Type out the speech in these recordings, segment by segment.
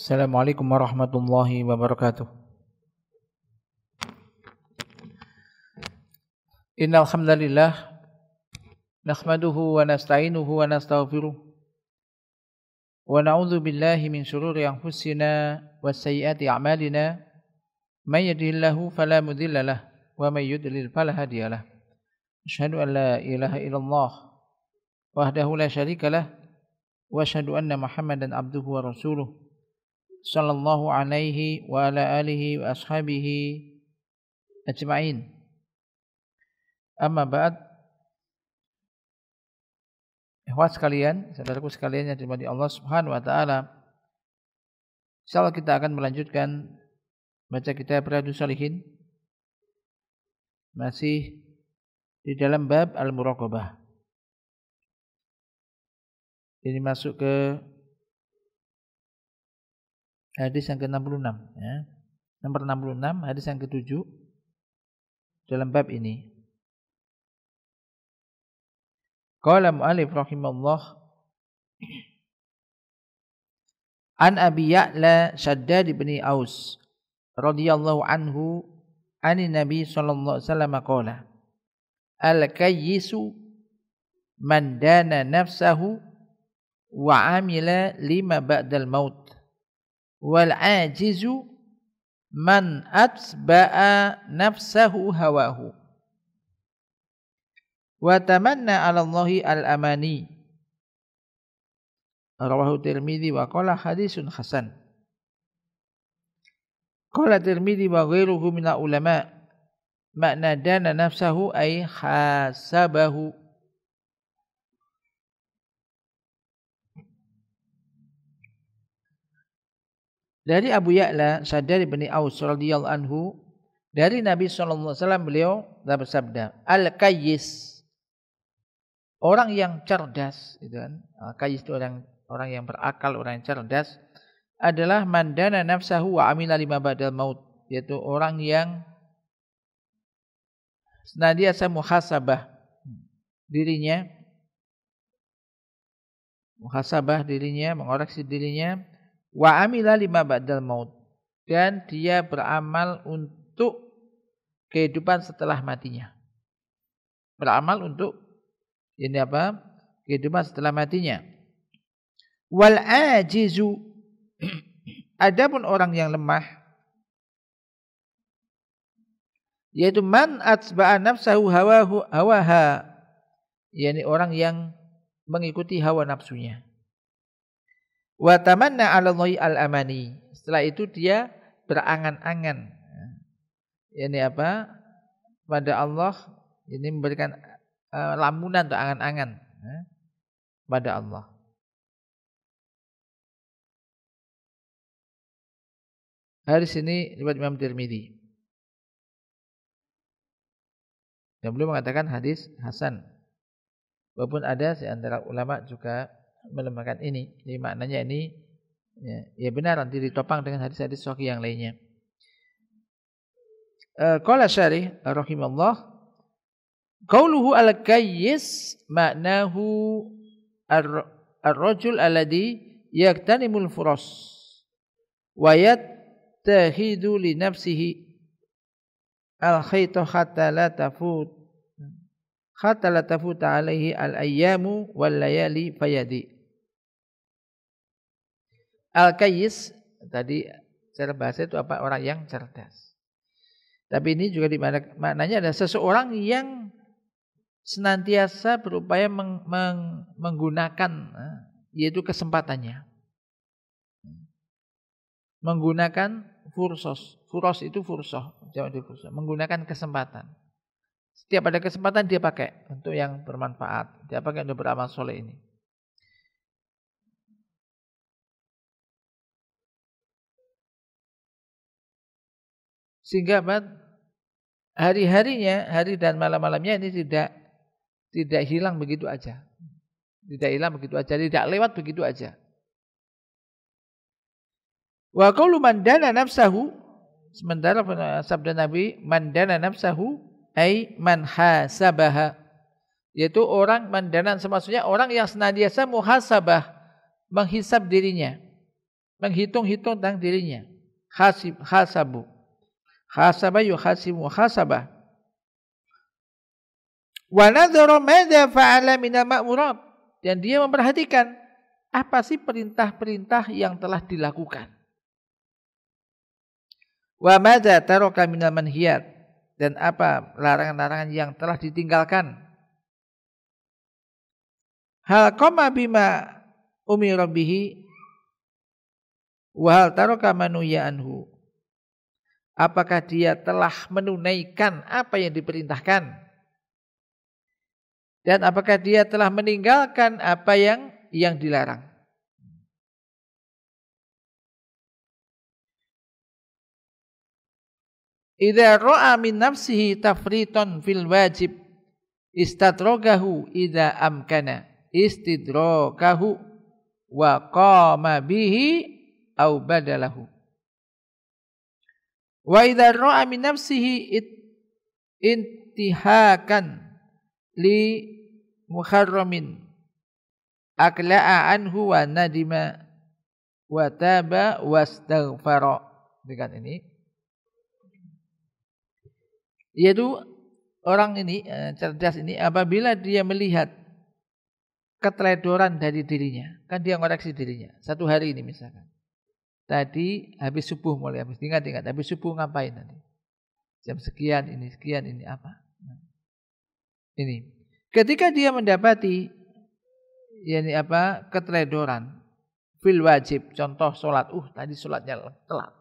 Assalamualaikum warahmatullahi wabarakatuh. Innal hamdalillah nahmaduhu wa nasta'inuhu wa nastaghfiruh wa na'udzu billahi min shururi anfusina wa sayyiati a'malina may yahdihillahu fala mudilla lahu wa may yudlil fala hadiya lahu. Asyhadu an la ilaha illallah wahdahu la syarika lah wa asyhadu anna Muhammadan abduhu wa rasuluh sallallahu alaihi wa ala alihi wa ashabihi ajma'in. Amma ba'd. Ikhwat sekalian, saudaraku sekalian yang dirahmati Allah Subhanahu wa taala. Insyaallah kita akan melanjutkan baca kitab Riyadhus Shalihin. Masih di dalam bab al-muraqabah. Ini masuk ke hadis yang ke-66 ya. Nomor 66, hadis yang ke-7 dalam bab ini. Qala mu'allif rahimahullah An Abi Ya'la Shaddad bin Aus radhiyallahu anhu anin Nabi sallallahu alaihi wasallam qala Al-kayyisu man dana nafsahu wa amila lima ba'dal maut wal ajizu man atba'a nafsahu hawahu wa tamanna 'ala Allahi al-amani. Rawahu Tirmidzi wa qala hadisun hasan. Qala Tirmidzi wa ghairuhu min ulama makna dana nafsahu ay hasabahu. Dari Abu Ya'la Shaddad bin Aus radhiyallahu anhu dari Nabi sallallahu alaihi wasallam beliau bersabda, al-kayyis, orang yang cerdas, itu kan. Al-kayyis itu orang yang berakal, orang yang cerdas adalah mandana nafsahu wa amila lima ba'dal maut, yaitu orang yang senantiasa muhasabah dirinya, mengoreksi dirinya, wa amila lima ba'dal maut, dan dia beramal untuk kehidupan setelah matinya. Beramal untuk kehidupan setelah matinya. Wal ajizu, adapun orang yang lemah, yaitu man atba'a nafsahu hawaha, yakni orang yang mengikuti hawa nafsunya. Wa tamanna 'ala Allahi al-amani, setelah itu dia berangan-angan, yakni pada Allah, ini memberikan lamunan atau angan-angan pada Allah. Hadis ini riwayat Imam Tirmidzi. Dan beliau mengatakan hadis hasan. Walaupun ada di antara ulama juga melemahkan ini. Jadi maknanya ini ya benar, nanti ditopang dengan hadis-hadis sahih yang lainnya. Qala syarih rahimallah, qauluhu al-kayyis maknahu ar-rajul alladhi yaktanimul furas wa yattahidu li nafsihi al-khayta hatta la tafut alaihi al-ayyamu wal layali fayadi. Al-kayyis tadi secara bahasa itu orang yang cerdas. Tapi ini juga maknanya adalah seseorang yang senantiasa berupaya menggunakan, yaitu kesempatannya. Menggunakan furos itu fursah, menggunakan kesempatan. Setiap ada kesempatan dia pakai untuk yang bermanfaat, dia pakai untuk beramal soleh ini. Sehingga hari-harinya, hari dan malam-malamnya ini tidak hilang begitu aja. Tidak lewat begitu aja. Wa qaulu man dana nafsahu, sementara sabda Nabi, man dana nafsahu ay man hasabaha, yaitu orang mandana, maksudnya orang yang senantiasa muhasabah, menghisab dirinya. menghitung-hitung tentang dirinya. Khasabu. Khasaba yuhasibu khasabah. Wa nadhara madza fa'ala minal ma'murat. Dan dia memperhatikan apa sih perintah-perintah yang telah dilakukan. Wa madza taraka minal manhiyat. Dan apa larangan-larangan yang telah ditinggalkan. Hal qama bima umira bihi wa hal taraka manuya anhu. Apakah dia telah menunaikan apa yang diperintahkan? Dan apakah dia telah meninggalkan apa yang dilarang? Idza ra'a min nafsihi tafritan fil wajib istadragahu idza amkana istidrakahu wa qama bihi au badalahu. Wa idza ra'a min nafsihi intihakan li muharramin akla'a anhu wa nadima wa taba wastaghfara. Dengan ini yaitu orang ini cerdas ini apabila dia melihat keteledoran dari dirinya, kan dia ngoreksi dirinya. Satu hari ini misalkan, tadi habis subuh mulai habis, ingat habis subuh ngapain nanti? Jam sekian ini apa? Ini ketika dia mendapati keteledoran fil wajib, contoh sholat, tadi sholatnya telat,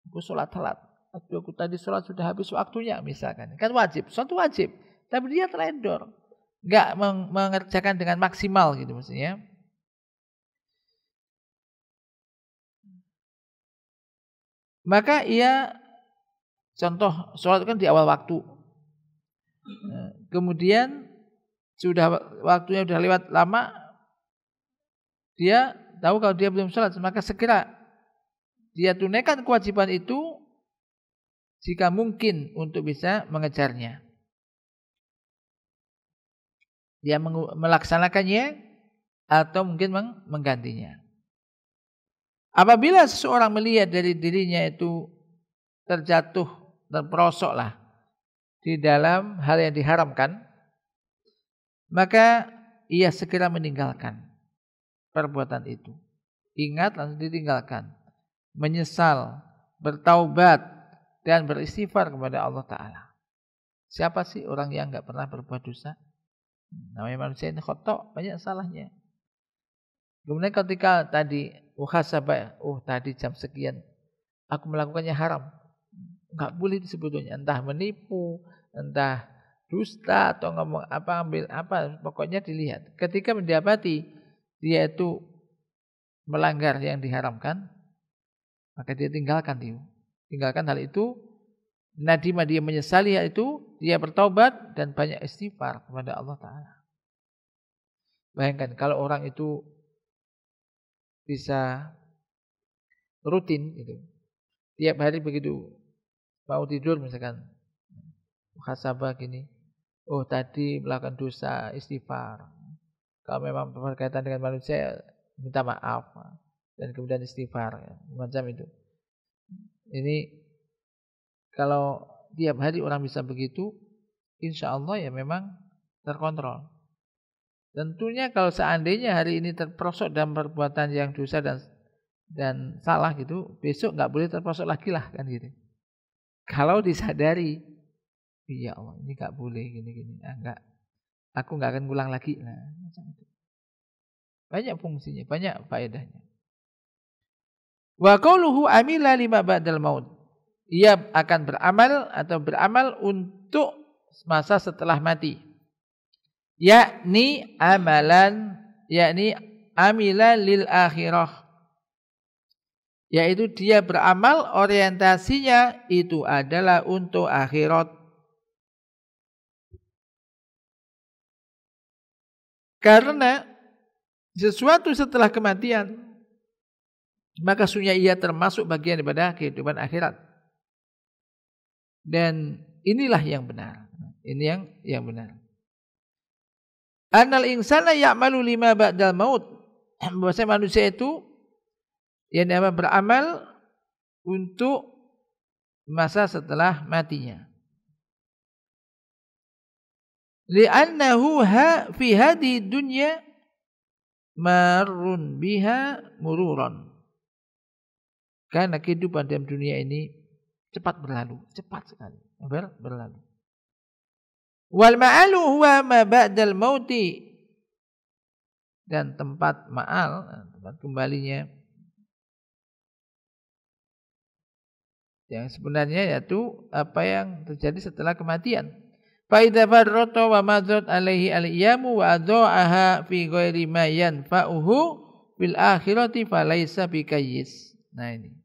aku sholat telat. Aku tadi sholat sudah habis waktunya misalkan. Kan wajib, suatu wajib. Tapi dia teledor. Enggak mengerjakan dengan maksimal gitu maksudnya. Maka ia contoh sholat kan di awal waktu. Kemudian waktunya sudah lewat lama. Dia tahu kalau dia belum sholat, maka segera dia tunaikan kewajiban itu jika mungkin untuk bisa mengejarnya. Dia melaksanakannya atau mungkin menggantinya. Apabila seseorang melihat dari dirinya itu terperosoklah di dalam hal yang diharamkan, maka ia segera meninggalkan perbuatan itu. Ingat langsung ditinggalkan. Menyesal, bertaubat, dan beristighfar kepada Allah Ta'ala. Siapa sih orang yang enggak pernah berbuat dosa? Namanya manusia ini khotok, banyak salahnya. Kemudian ketika tadi muhasabah, tadi jam sekian aku melakukannya haram. Enggak boleh sebetulnya, entah menipu, entah dusta atau ngomong apa, ambil apa, pokoknya dilihat. Ketika mendapati dia itu melanggar yang diharamkan, maka dia tinggalkan hal itu. Nadima, dia menyesali hal itu, dia bertaubat dan banyak istighfar kepada Allah Ta'ala. Bayangkan kalau orang itu bisa rutin gitu, tiap hari begitu mau tidur misalkan muhasabah gini, tadi melakukan dosa, istighfar. Kalau memang berkaitan dengan manusia, minta maaf dan kemudian istighfar, macam itu. Ini kalau tiap hari orang bisa begitu, insya Allah ya memang terkontrol. Tentunya kalau seandainya hari ini terperosok dalam perbuatan yang dosa dan salah gitu, besok nggak boleh terperosok lagi lah kan gitu. Kalau disadari, ya Allah ini nggak boleh gini-gini, aku nggak akan ngulang lagi. Nah, macam itu. Banyak fungsinya, banyak faedahnya. Wa qauluhu amila lima ba'dal maut. Ia akan beramal untuk masa setelah mati. Yakni amila lil akhirah. Yaitu dia beramal orientasinya itu adalah untuk akhirat. Karena sesuatu setelah kematian, maka sesungguhnya ia termasuk bagian daripada kehidupan akhirat. Dan inilah yang benar. Ini yang benar. Annal insana ya'malu lima ba'dal maut. Bahwasanya manusia itu yang beramal untuk masa setelah matinya. Li'annahu fi hadhihi dunya marrun biha mururan. Karena kehidupan dalam dunia ini cepat berlalu, cepat sekali berlalu. Wal ma'alu huwa ma ba'dal mauti, dan tempat ma'al, tempat kembalinya yang sebenarnya yaitu apa yang terjadi setelah kematian. Fa idza farrata wa madat alaihi al-iyamu wa adha'aha fi ghairi ma yanfa'uhu fil akhirati falaysa bikayyis. Nah ini.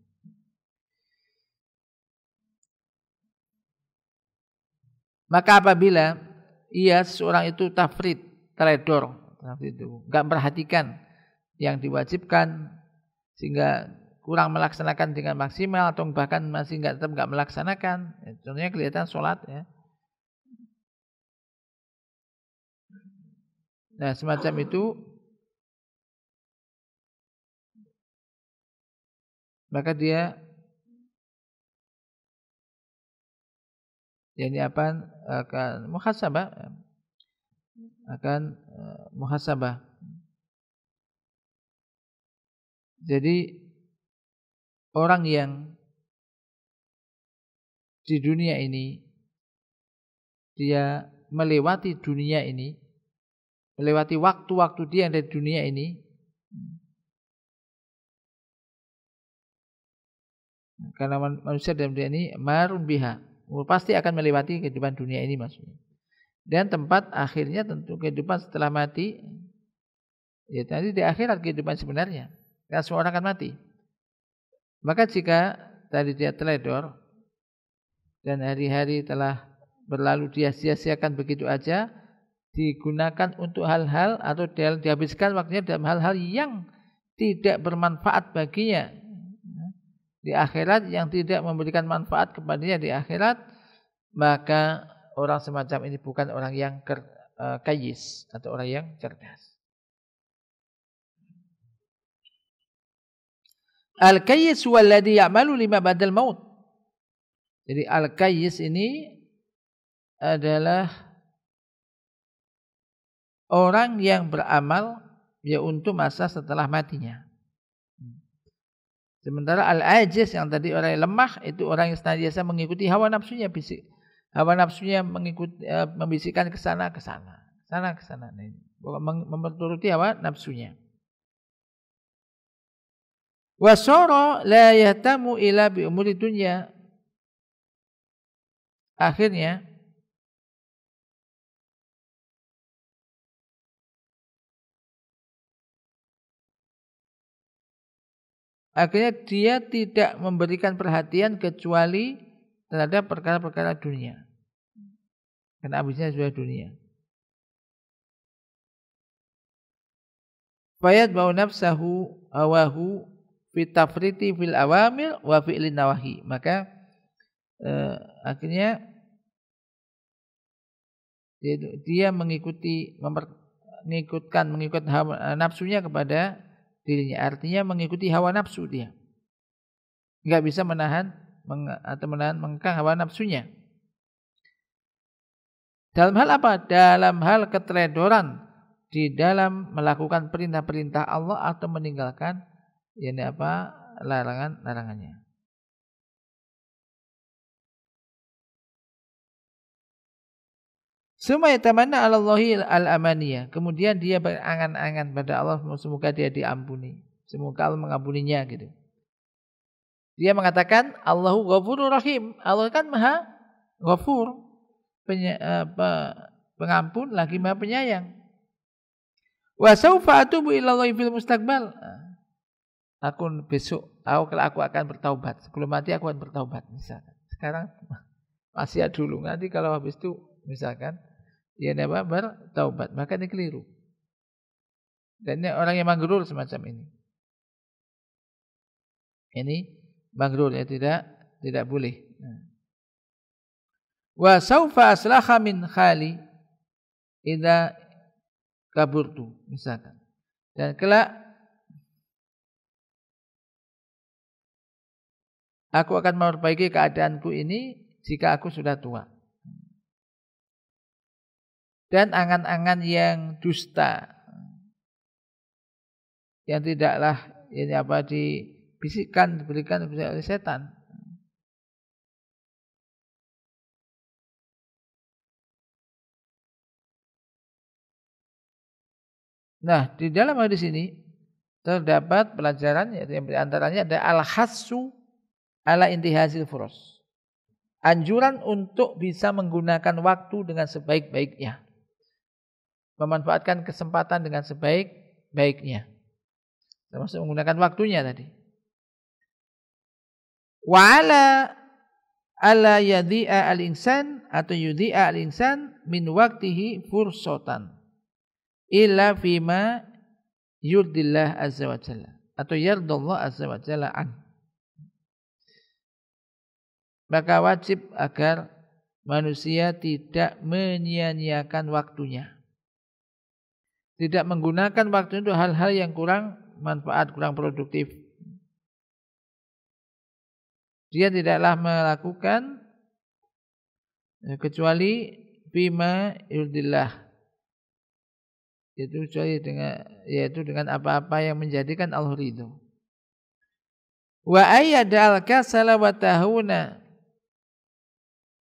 Maka apabila seorang itu tafrid, teledor, enggak memperhatikan yang diwajibkan sehingga kurang melaksanakan dengan maksimal atau bahkan masih tetap enggak melaksanakan, contohnya kelihatan sholat ya. Nah, semacam itu maka dia akan muhasabah. Jadi orang yang di dunia ini dia melewati dunia ini, melewati waktu-waktu dia yang dari dunia ini, karena manusia dalam dunia ini marun biha, pasti akan melewati kehidupan dunia ini maksudnya. Dan tempat akhirnya tentu kehidupan setelah mati, ya tadi di akhirat kehidupan sebenarnya. Karena semua orang akan mati. Maka jika tadi dia teledor dan hari-hari telah berlalu dia sia-siakan begitu aja, digunakan untuk hal-hal atau dihabiskan waktunya dalam hal-hal yang tidak bermanfaat baginya di akhirat, yang tidak memberikan manfaat kepadanya di akhirat, maka orang semacam ini bukan orang yang kayis atau orang yang cerdas. Al-kayyis walladhi ya'malu lima ba'dal maut. Jadi al-kayyis ini adalah orang yang beramal ya untuk masa setelah matinya. Sementara al-ajiz yang tadi orang yang lemah itu orang yang senantiasa mengikuti hawa nafsunya, hawa nafsunya membisikkan ke sana, menuruti hawa nafsunya. Wasara la yahtamu ila bi umuri dunya. Akhirnya dia tidak memberikan perhatian kecuali terhadap perkara-perkara dunia. Karena habisnya sudah dunia. Fayad bau nafsahu awahu fi tafriti fil awamil wa fi'lin nawahi. Maka akhirnya dia mengikut hawa nafsunya kepada dirinya. Artinya mengikuti hawa nafsu dia. Enggak bisa mengekang hawa nafsunya. Dalam hal apa? Dalam hal keteledoran di dalam melakukan perintah-perintah Allah atau meninggalkan larangan-larangannya. Summa yatamanna 'ala Allahi al-amaniyah. Kemudian dia berangan-angan pada Allah semoga dia diampuni. Semoga Allah mengampuninya gitu. Dia mengatakan Allahu Ghafurur Rahim. Allah kan Maha Ghafur, pengampun lagi Maha penyayang. Wa saufa atubu ila Allahi fil mustaqbal. Kalau aku akan bertaubat. Sebelum mati aku akan bertaubat misalkan. Sekarang masih dulu. Nanti kalau habis itu misalkan bertaubat, maka ini keliru. Dan ini orang yang maghrur semacam ini. Ini maghrur ya, tidak boleh. Wa saufa aslaha min khali idza kaburtu misalkan. Dan kelak Aku akan memperbaiki keadaanku ini jika aku sudah tua. Dan angan-angan yang dusta, yang tidaklah ini dibisikkan, diberikan oleh setan. Nah, di dalam hadis ini terdapat pelajaran, yaitu yang diantaranya ada al-hassu ala intihazil furos. Anjuran untuk bisa menggunakan waktu dengan sebaik-baiknya. Memanfaatkan kesempatan dengan sebaik-baiknya. Termasuk menggunakan waktunya tadi. Wa ala yadhi'a al-insan atau yudhi'a al-insan min waqtihi fursatan illa fima yurdillah azza wa jalla atau yardallah azza wa jalla an. Maka wajib agar manusia tidak menyia-nyiakan waktunya. Tidak menggunakan waktu itu hal-hal yang kurang manfaat, kurang produktif. Dia tidaklah melakukan kecuali bima yurdillah, yaitu dengan apa-apa yang menjadikan Allah ridho. Wa ayyadal kasala wa tahuna,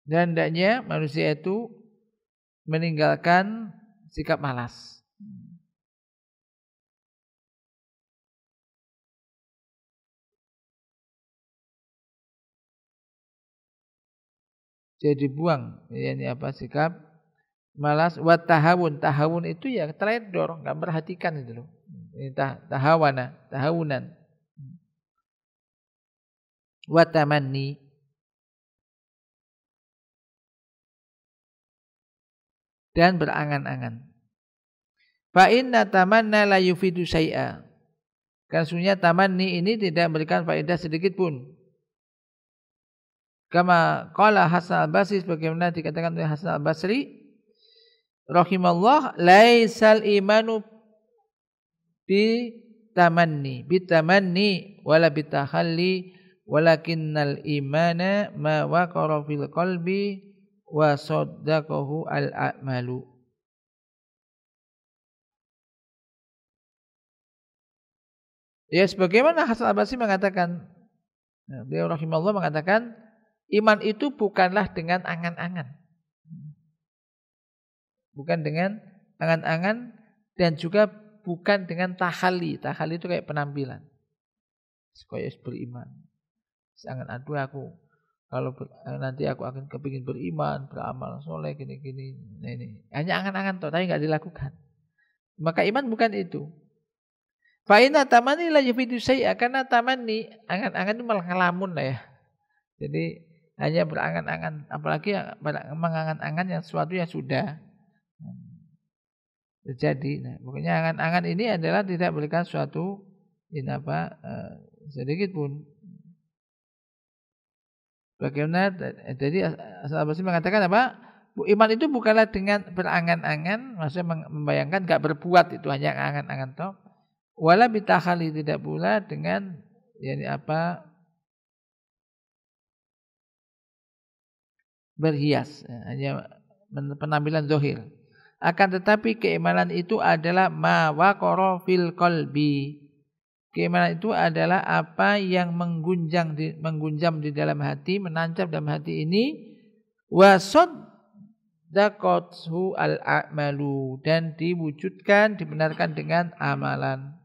dan hendaknya manusia itu meninggalkan sikap malas. Jadi buang sikap malas. Wa tahawun itu ya teledor, enggak perhatikan itu loh. Ini tahawunan. Wa tamanni, dan berangan-angan. Fa inna tamanna la yufidu syai'a. Karena sesungguhnya tamanni ini tidak memberikan faedah sedikit pun. Kama qala Hasan al-Basri, sebagaimana dikatakan oleh Hasan al-Basri rahimallah, laisal imanu bitamanni wala bitakhalli walakinnal imana ma waqara fil qalbi wa saddaqahu al-a'malu. Ya, sebagaimana Hasan al-Basri mengatakan, beliau rahimallah mengatakan, iman itu bukanlah dengan angan-angan. Bukan dengan angan-angan, dan juga bukan dengan tahali. Tahali itu kayak penampilan. Supaya beriman. Sangat aku kalau nanti aku akan kepingin beriman, beramal soleh, gini-gini. Nah, ini hanya angan-angan toh, tapi nggak dilakukan. Maka iman bukan itu. Fa inna tamanni la yufidu syai'a, karena tamanni, angan-angan itu malah ngelamun lah ya. Jadi hanya berangan-angan, apalagi mengangan-angan yang sesuatu yang sudah terjadi. Nah, pokoknya angan-angan ini adalah tidak berikan suatu sedikit pun. Bagaimana jadi As-Sabasi mengatakan apa? Iman itu bukanlah dengan berangan-angan, maksudnya membayangkan, enggak berbuat, itu hanya angan-angan toh. Wala bitakhali, tidak pula dengan berhias, hanya penampilan zahir. Akan tetapi keimanan itu adalah ma waqara fil qalbi. Keimanan itu adalah apa yang menggunjam di dalam hati, menancap dalam hati ini, wa saddaqathu al-a'malu, dan diwujudkan, dibenarkan dengan amalan.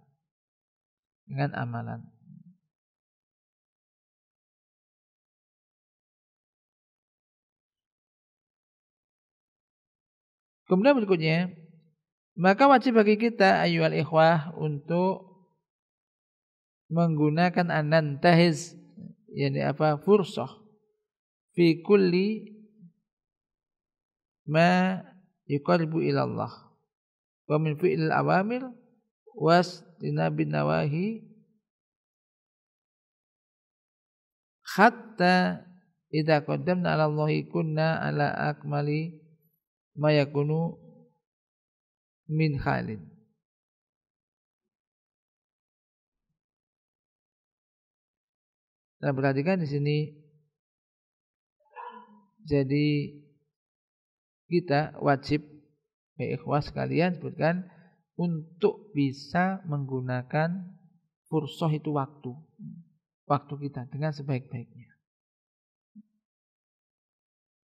Kemudian berikutnya, maka wajib bagi kita ayyuhal ikhwah untuk menggunakan anantahiz, fursah fi kulli ma yuqarribu ila Allah wa min fi'il awamir wastinabin nawahi, hatta idza qaddamna 'ala Allahi kunna 'ala akmali ma yakunu min khalid. Nah, perhatikan di sini. Jadi kita wajib, ikhwah sekalian, sebutkan untuk bisa menggunakan fursah itu waktu kita dengan sebaik-baiknya.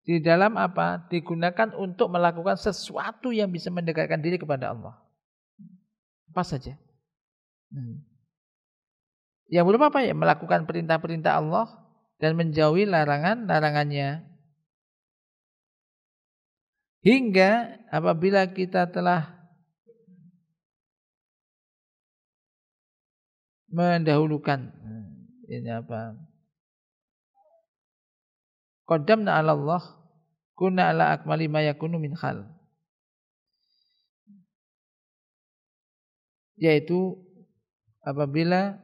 Di dalam apa? Digunakan untuk melakukan sesuatu yang bisa mendekatkan diri kepada Allah. Apa saja. Yang belum apa ya? Melakukan perintah-perintah Allah dan menjauhi larangan-larangannya. Hingga apabila kita telah mendahulukan ini apa? Qaddamna 'ala Allah kunna 'ala akmali ma yakunu min hal. Yaitu apabila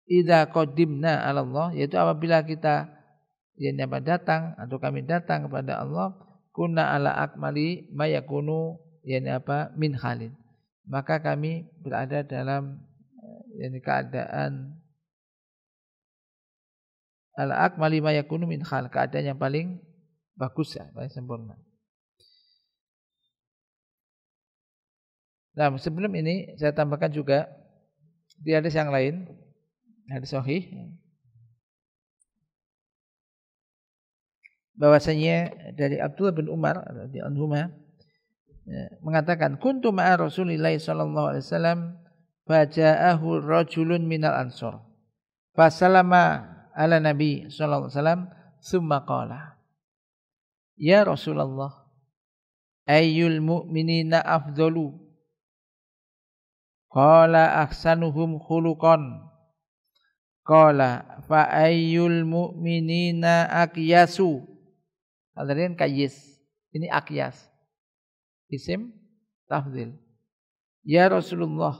idza qaddimna 'ala Allah, yaitu apabila kita datang atau kami datang kepada Allah, kunna 'ala akmali ma yakunu min halin. Maka kami berada dalam keadaan al-akmali ma yakunu min hal, keadaan yang paling bagus, paling sempurna. Nah, sebelum ini saya tambahkan juga di hadis yang lain, hadis sahih, bahwasanya dari Abdullah bin Umar radhiyallahu anhuma mengatakan, kuntu ma'a Rasulillah sallallahu alaihi wasallam faja'ahu rajulun minal ansor fasalama ala nabi sallallahu alaihi wasallam thumma qala, ya Rasulullah, ayyul mu'minina afdalu? Qala ahsanuhum khuluqan. Qala fa ayyul mu'minina aqyasu. Hadirin kayyis. Ini aqyas. Isim tafdhil. Ya Rasulullah,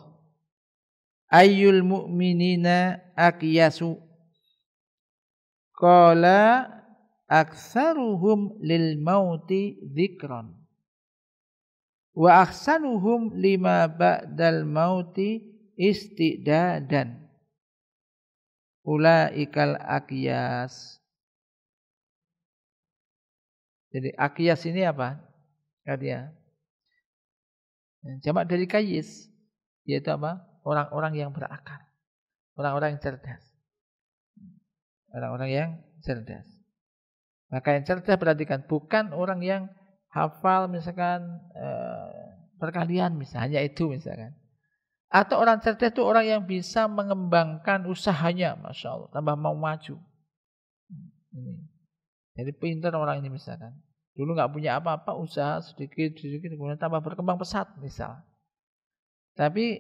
ayyul mu'minina aqyasu? Qala aktsaruhum lil mauti dzikran wa ahsanuhum lima ba'dal mauti istidadan. Ulaikal aqyas. Jadi aqyas ini apa? Artinya jamak dari kayyis, yaitu apa? Orang-orang yang berakal, orang-orang yang cerdas. Orang-orang yang cerdas. Maka yang cerdas perhatikan, bukan orang yang hafal misalkan perkalian misalnya itu misalkan. Atau orang cerdas itu orang yang bisa mengembangkan usahanya, Masya Allah, tambah mau maju. Ini. Jadi pintar orang ini misalkan. Dulu nggak punya apa-apa, usaha sedikit, kemudian tambah berkembang pesat misal. Tapi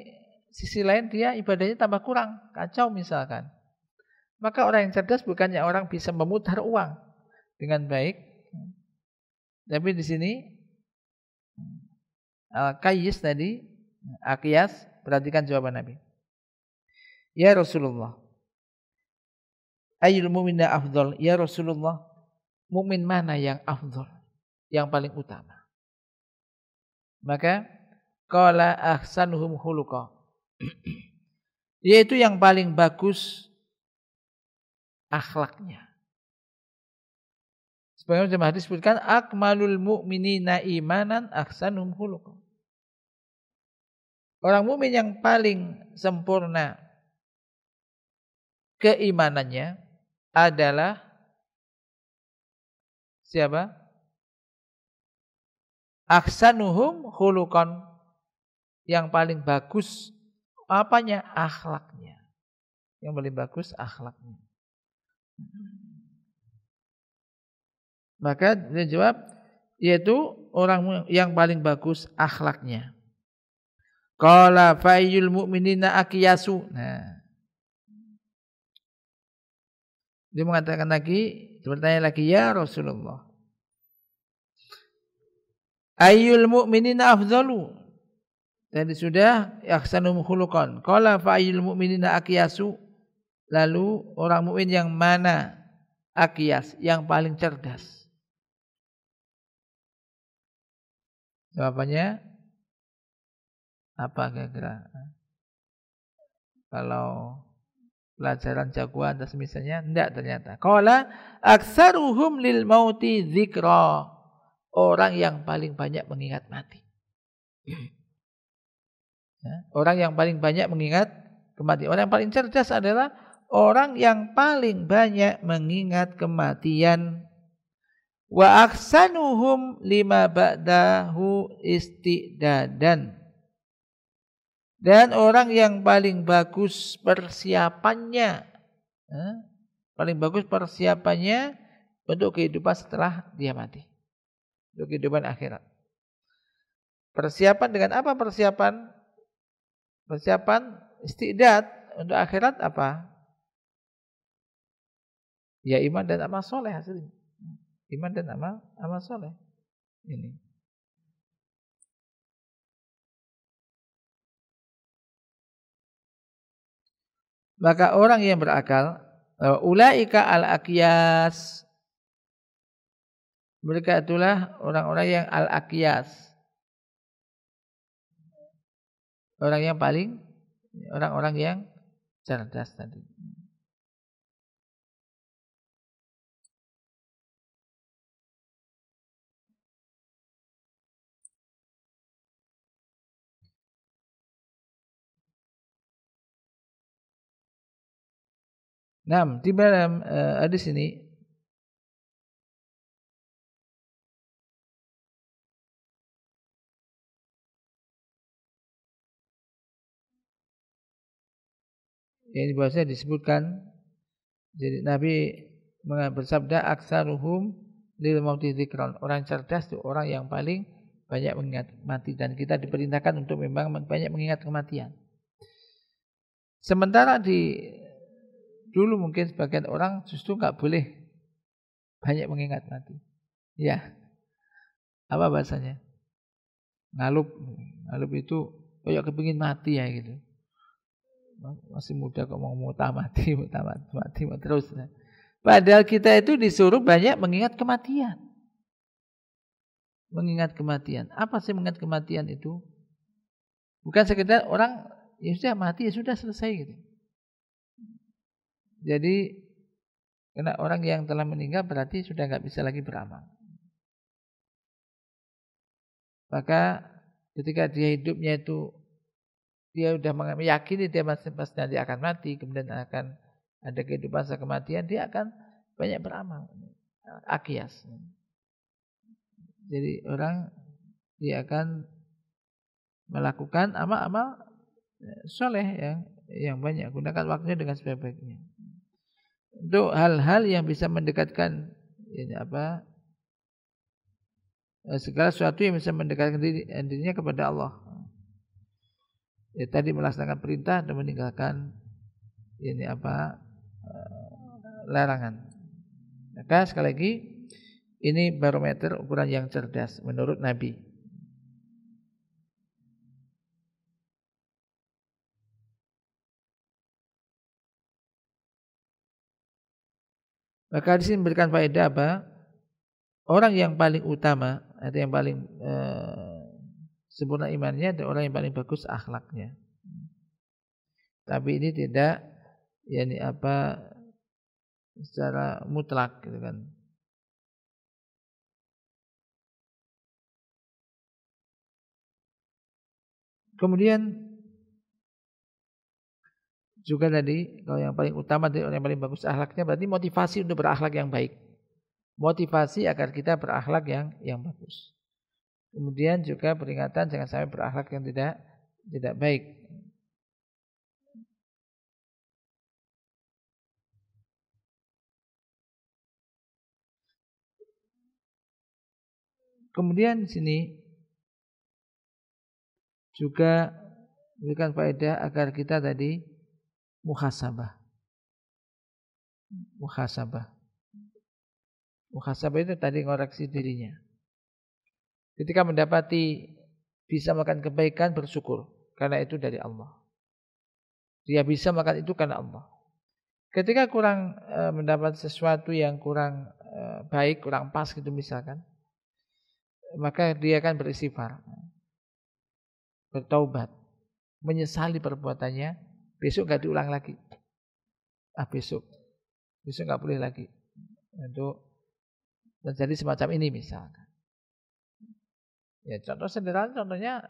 sisi lain dia ibadahnya tambah kurang, kacau misalkan. Maka orang yang cerdas bukannya orang bisa memutar uang dengan baik. Tapi di sini al-qayyis tadi, aqyas, perhatikan jawaban Nabi. Ya Rasulullah, ayyul mu'minina afdal? Ya Rasulullah, mukmin mana yang afdal, yang paling utama? Maka qala ahsanuhum khuluqa, yaitu yang paling bagus akhlaknya. Sebagaimana dalam hadis disebutkan, akmalul mu'minina imanan ahsanuhum khuluqa. Orang mukmin yang paling sempurna keimanannya adalah siapa? Ahsanuhum khuluqan, yang paling bagus apanya? Akhlaknya. Yang paling bagus akhlaknya. Maka dia jawab, yaitu orang yang paling bagus akhlaknya. Qala fayyul mu'minina aqyasu. Nah, dia mengatakan lagi, bertanya lagi, ya Rasulullah, ayyul mu'minina afdalu? Tadi sudah, ahsanum khuluqan. Qala fayyul mu'minina aqyasu? Lalu orang mukmin yang mana aqyas, yang paling cerdas? Jawabannya Apa kira-kira? Kalau pelajaran jagoan atau semisalnya, enggak ternyata. Qala aktsaruhum lil mauti dzikra. Orang yang paling banyak mengingat mati. Ya, orang yang paling banyak mengingat kematian. Orang yang paling cerdas adalah orang yang paling banyak mengingat kematian. Wa aksanuhum lima ba'dahu istidadan. Dan orang yang paling bagus persiapannya, paling bagus persiapannya untuk kehidupan setelah dia mati, untuk kehidupan akhirat. Persiapan dengan apa persiapan? Persiapan istidad untuk akhirat apa? Ya iman dan amal soleh hasilnya. Iman dan amal soleh. Ini. Maka orang yang berakal, ulaika al-aqyas. Mereka itulah orang-orang yang al-aqyas. Orang-orang yang cerdas tadi. Nah, di dalam hadis ini yang bahasanya disebutkan, jadi Nabi bersabda aksaruhum lil mauti dzikran. Orang cerdas itu orang yang paling banyak mengingat mati, dan kita diperintahkan untuk memang banyak mengingat kematian. Sementara dulu mungkin sebagian orang justru nggak boleh banyak mengingat mati. Ya, apa bahasanya? Ngalup itu kayak kepingin mati ya gitu. Masih muda kok mau mati terus. Padahal kita itu disuruh banyak mengingat kematian. Mengingat kematian. Apa sih mengingat kematian itu? Bukan sekedar orang ya sudah mati ya sudah selesai gitu. Jadi karena orang yang telah meninggal berarti sudah nggak bisa lagi beramal. Maka ketika dia hidupnya itu dia sudah meyakini dia pasti nanti akan mati, kemudian akan ada kehidupan setelah kematian, dia akan banyak beramal. Aqyas. Jadi orang dia akan melakukan amal-amal soleh yang banyak, gunakan waktunya dengan sebaik-baiknya. Untuk hal-hal yang bisa mendekatkan segala sesuatu yang bisa mendekatkan dirinya kepada Allah. Ya, tadi melaksanakan perintah dan meninggalkan larangan. Maka sekali lagi ini barometer ukuran yang cerdas menurut Nabi. Maka di sini memberikan faedah apa? Orang yang paling utama atau yang paling sempurna imannya adalah orang yang paling bagus akhlaknya. Tapi ini tidak secara mutlak gitu kan. Kemudian juga tadi kalau yang paling utama dari orang yang paling bagus akhlaknya berarti motivasi untuk berakhlak yang baik. Motivasi agar kita berakhlak yang bagus. Kemudian juga peringatan jangan sampai berakhlak yang tidak baik. Kemudian di sini juga memberikan faedah agar kita tadi muhasabah. Muhasabah itu tadi ngoreksi dirinya. Ketika mendapati bisa makan kebaikan bersyukur karena itu dari Allah. Dia bisa makan itu karena Allah. Ketika kurang mendapat sesuatu yang kurang baik, kurang pas gitu misalkan, maka dia akan beristighfar, bertaubat. menyesali perbuatannya, besok nggak diulang lagi. Besok nggak boleh lagi untuk terjadi semacam ini misalkan. Ya contoh sederhana, contohnya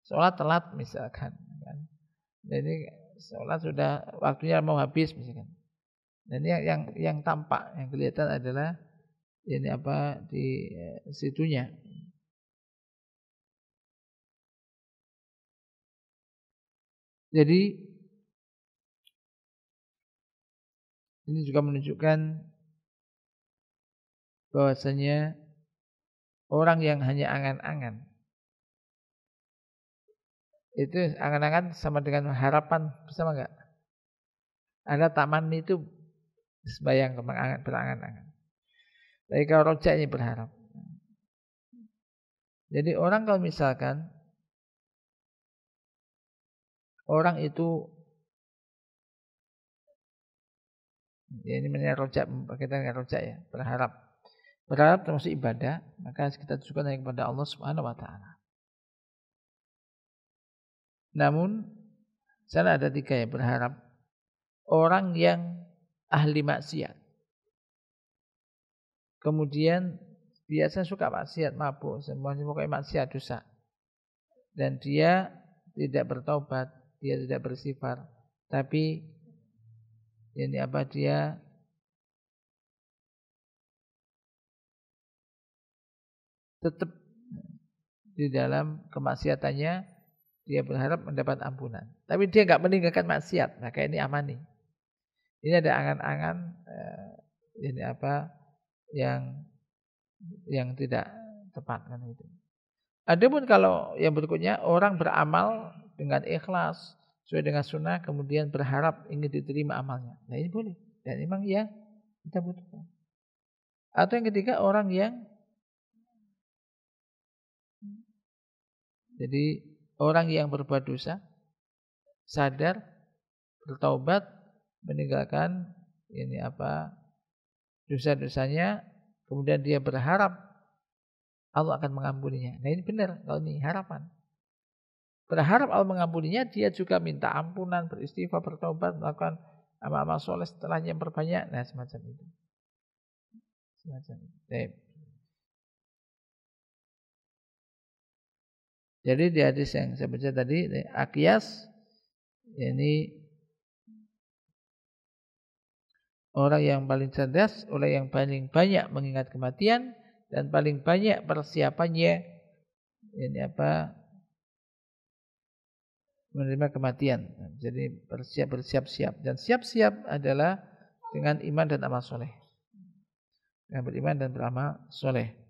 sholat telat misalkan. Jadi sholat sudah waktunya mau habis misalkan. Dan yang tampak, yang kelihatan adalah ini di situnya. Jadi ini juga menunjukkan bahwasanya orang yang hanya angan-angan, itu angan-angan sama dengan harapan, bersama enggak? Ada taman itu sembayang berangan-angan. Tapi kalau rojak ini berharap. Jadi orang kalau misalkan orang itu ya ini namanya rojak, kita dengan rojak ya, berharap termasuk ibadah, maka kita tujukan hanya kepada Allah Subhanahu wa taala. Namun sana ada 3 ya, berharap orang yang ahli maksiat. Kemudian biasa suka maksiat, mabuk, semuanya pokoknya maksiat, dosa. Dan dia tidak bertaubat, dia tidak bersifar, tapi dia tetap di dalam kemaksiatannya, dia berharap mendapat ampunan. Tapi dia enggak meninggalkan maksiat, maka ini amani. Ini ada angan-angan yang tidak tepat kan itu. Adapun kalau yang berikutnya, orang beramal dengan ikhlas sesuai dengan sunnah, kemudian berharap ingin diterima amalnya. Nah ini boleh, dan memang ya kita butuhkan. Atau yang ketiga, orang yang berbuat dosa, sadar, bertaubat, meninggalkan dosa-dosanya, kemudian dia berharap Allah akan mengampuninya. Nah ini benar, kalau ini harapan. Berharap Allah mengampuninya, dia juga minta ampunan, beristighfar, bertobat, melakukan amal-amal soleh setelahnya yang berbanyak. Nah semacam itu. Jadi di hadis yang saya baca tadi, Aqyas, ini orang yang paling cerdas, orang yang paling banyak mengingat kematian, dan paling banyak persiapannya menerima kematian. Jadi bersiap-siap, dan siap-siap adalah dengan iman dan amal soleh. Dengan beriman dan beramal soleh.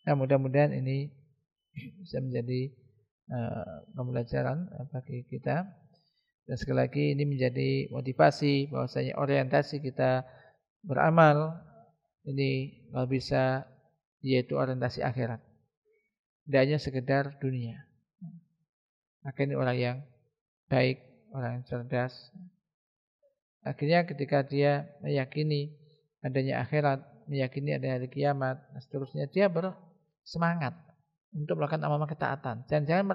Nah mudah-mudahan ini bisa menjadi pembelajaran bagi kita. Dan sekali lagi ini menjadi motivasi bahwasanya orientasi kita beramal ini kalau bisa yaitu orientasi akhirat. Tidak hanya sekedar dunia. Maka ini orang yang baik, orang yang cerdas. Akhirnya ketika dia meyakini adanya akhirat, meyakini ada hari kiamat, dan seterusnya, dia bersemangat untuk melakukan amal-amal ketaatan. Jangan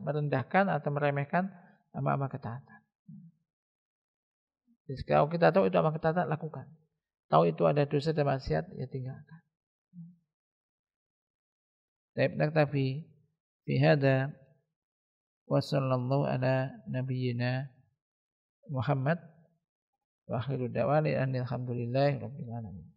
merendahkan atau meremehkan amal-amal ketaatan. Jadi kalau kita tahu itu amal ketaatan, lakukan. Tahu itu ada dosa dan maksiat, ya tinggalkan. Baik, naktafi fi hada wa sallallahu ala nabiyyina Muhammad wa akhiru da'wana alhamdulillahi rabbil alamin.